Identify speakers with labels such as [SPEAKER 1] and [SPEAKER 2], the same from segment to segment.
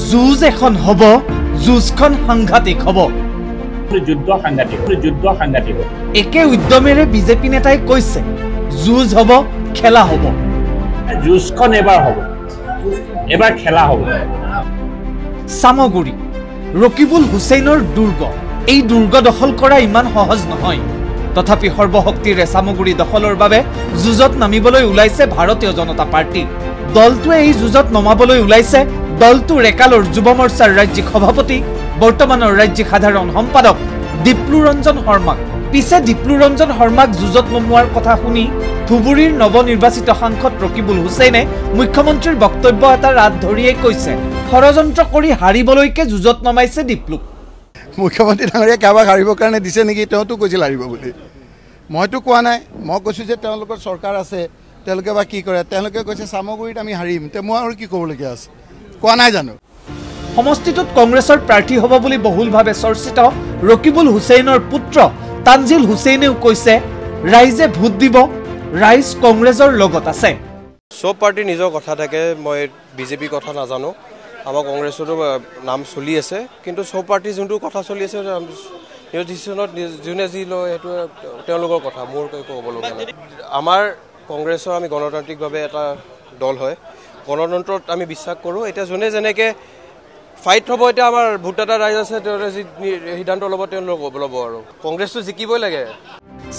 [SPEAKER 1] যুঁজ এখন হ'ব, যুঁজখন সাংঘাতিক হ'ব।
[SPEAKER 2] যুদ্ধ সাংঘাতিক
[SPEAKER 1] একে উদ্যমেৰে বিজেপি নেতাই কৈছে যুঁজ হ'ব, খেলা হ'ব।
[SPEAKER 2] যুঁজখন এবাৰ হ'ব, এবাৰ খেলা হ'ব।
[SPEAKER 1] সামগুৰি ৰকিবুল হুছেইনৰ দুৰ্গ। এই দুৰ্গ দখল কৰা ইমান সহজ নহয়। তথাপি সৰ্বশক্তিৰে সামগুৰি দখলৰ বাবে যুঁজত নামিবলৈ ওলাইছে ভাৰতীয় জনতা পাৰ্টি। দলটোৱে এই যুঁজত নমাবলৈ ওলাইছে দলটোৰ একালৰ যুৱ মৰ্চাৰ ৰাজ্যিক সভাপতি, বৰ্তমানৰ ৰাজ্যিক সাধাৰণ সম্পাদক দীপ্লু ৰঞ্জন শৰ্মাক। পিছে দীপ্লু ৰঞ্জন শৰ্মাক যুঁজত নমোৱাৰ কথা শুনি ধুবুৰীৰ নৱনিৰ্বাচিত সাংসদ ৰকিবুল হুছেইনে মুখ্যমন্ত্ৰীৰ বক্তব্য এটাৰ আঁত ধৰিয়েই কৈছে ষড়যন্ত্ৰ কৰি হাৰিবলৈকে যুঁজত নমাইছে দীপ্লুক।
[SPEAKER 3] মুখ্যমন্ত্ৰী ডাঙৰীয়া কাৰোবাক হাৰিবৰ কাৰণে দিছে নেকি? তেওঁতো কৈছিল হাৰিব বুলি। মইতো কোৱা নাই। মই কৈছোঁ যে তেওঁলোকৰ চৰকাৰ আছে, তেওঁলোকে বা কি কৰে। তেওঁলোকে কৈছে সামগুৰিত আমি হাৰিম। তে মই আৰু কি ক'বলগীয়া আছে? কোৱা নাই জানো?
[SPEAKER 1] সমষ্টিটোত কংগ্ৰেছৰ প্ৰাৰ্থী হ'ব বুলি বহুলভাৱে চৰ্চিত ৰকিবুল হুছেইনৰ পুত্ৰ তানজিল হুছেইনেও কৈছে ৰাইজে ভোট দিব, ৰাইজ কংগ্ৰেছৰ লগত আছে।
[SPEAKER 4] সব পাৰ্টি নিজৰ কথা থাকে। মই বিজেপি কথা নাজানো। আমাৰ কংগ্ৰেছৰো নাম চলি আছে, কিন্তু সব পাৰ্টি যোনটো কথা চলি আছে নিজৰ ডিচিশ্যনত যোনে যি লয় সেইটো তেওঁলোকৰ কথা, মোৰ ক'ব লগা নাই। আমাৰ কংগ্ৰেছৰ আমি গণতান্ত্ৰিকভাৱে এটা দল হয়, গণতন্ত্ৰত আমি বিশ্বাস কৰোঁ। এতিয়া যোনে যেনেকৈ ফাইট হ'ব, এতিয়া আমাৰ ভোটদাতা ৰাইজ আছে, তেওঁলোকে যি সিদ্ধান্ত ল'ব তেওঁলোকে ল'ব আৰু কংগ্ৰেছটো জিকিবই লাগে।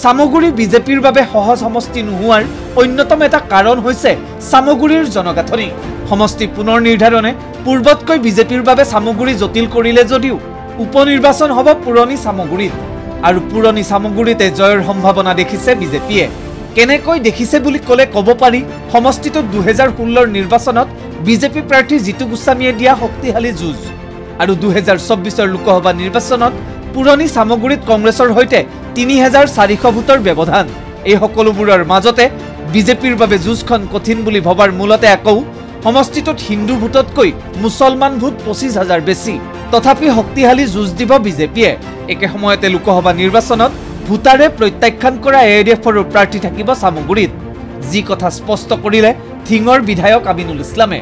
[SPEAKER 1] সামগুৰি বিজেপিৰ বাবে সহজ সমষ্টি নোহোৱাৰ অন্যতম এটা কাৰণ হৈছে সামগুৰিৰ জনগাঁথনি। সমষ্টি পুনৰ নিৰ্ধাৰণে পূৰ্বতকৈ বিজেপিৰ বাবে সামগুৰি জটিল কৰিলে যদিও উপ নিৰ্বাচন হ'ব পুৰণি সামগুৰিত, আৰু পুৰণি সামগুৰিতে জয়ৰ সম্ভাৱনা দেখিছে বিজেপিয়ে। কেনেকৈ দেখিছে বুলি ক'লে ক'ব পাৰি সমষ্টিটোত 2016ৰ নিৰ্বাচনত বিজেপি প্ৰাৰ্থী জিতু গোস্বামীয়ে দিয়া শক্তিশালী যুঁজ, আৰু 2024ৰ লোকসভা নিৰ্বাচনত পুৰণি সামগুৰিত কংগ্ৰেছৰ সৈতে 3400 ভোটৰ ব্যৱধান। এই সকলোবোৰৰ মাজতে বিজেপিৰ বাবে যুঁজখন কঠিন বুলি ভবাৰ মূলতে আকৌ সমষ্টিটোত হিন্দু ভোটতকৈ মুছলমান ভোট 25,000 বেছি। তথাপি শক্তিশালী যুঁজ দিব বিজেপিয়ে। একে সময়তে লোকসভা নিৰ্বাচনত ভোটাৰে প্ৰত্যাখ্যান কৰা AIDFৰো প্ৰাৰ্থী থাকিব সামগুৰিত, যি কথা স্পষ্ট কৰিলে ধিঙৰ বিধায়ক আমিনুল ইছলামে।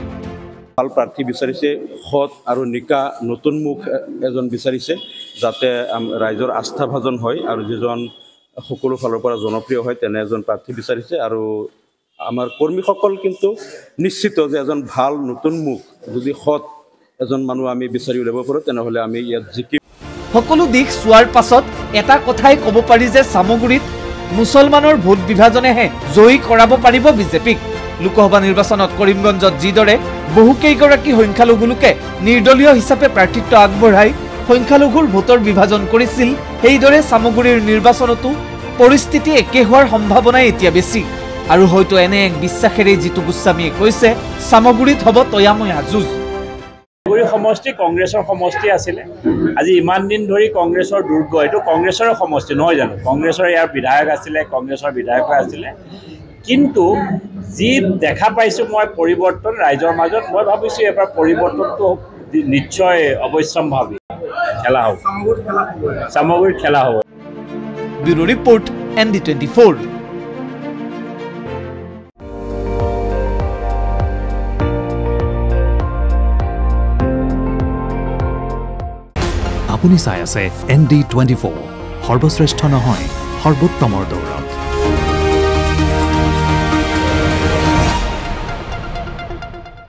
[SPEAKER 5] ভাল প্ৰাৰ্থী বিচাৰিছে, সৎ আৰু নিকা নতুন মুখ এজন বিচাৰিছে, যাতে ৰাইজৰ আস্থাভাজন হয় আৰু যিজন সকলো ফালৰ পৰা জনপ্ৰিয় হয় তেনে এজন প্ৰাৰ্থী বিচাৰিছে। আৰু আমাৰ কৰ্মীসকল কিন্তু নিশ্চিত যে এজন ভাল নতুন মুখ যদি সৎ এজন মানুহ আমি বিচাৰি উলিয়াব পাৰোঁ তেনেহ'লে আমি ইয়াত জিকিম।
[SPEAKER 1] সকলো দিশ চোৱাৰ পাছত এটা কথাই ক'ব পাৰি যে সামগুৰিত মুছলমানৰ ভোট বিভাজনেহে জয়ী কৰাব পাৰিব বিজেপিক। লোকসভা নিৰ্বাচনত কৰিমগঞ্জত যিদৰে বহুকেইগৰাকী সংখ্যালঘু লোকে নিৰ্দলীয় হিচাপে প্ৰাৰ্থিত্ব আগবঢ়াই সংখ্যালঘুৰ ভোটৰ বিভাজন কৰিছিল, সেইদৰে সামগুৰিৰ নিৰ্বাচনতো পৰিস্থিতি একে হোৱাৰ সম্ভাৱনাই এতিয়া বেছি। আৰু হয়তো এনে এক বিশ্বাসেৰে জিতু গোস্বামীয়ে কৈছে সামগুৰিত হ'ব তয়াময়া যুঁজ।
[SPEAKER 2] সমষ্টি কংগ্ৰেছৰ সমষ্টি আছিলে। আজি ইমান দিন ধৰি কংগ্ৰেছৰ দুৰ্গ, এইটো কংগ্ৰেছৰ সমষ্টি নহয় জানো? কংগ্ৰেছৰ ইয়াৰ বিধায়ক আছিলে, কংগ্ৰেছৰ বিধায়ক আছিলে। কিন্তু যি দেখা পাইছোঁ মই পৰিৱৰ্তন ৰাইজৰ মাজত, মই ভাবিছোঁ এবাৰ পৰিৱৰ্তনটো নিশ্চয় অৱশ্যম্ভাৱী। খেলা হ'ব, সামগুৰিত খেলা হ'ব।
[SPEAKER 1] Bureau report ND24।
[SPEAKER 6] আপুনি চাই আছে ND24, সৰ্বশ্ৰেষ্ঠ নহয় সৰ্বোত্তমৰ দৌৰ।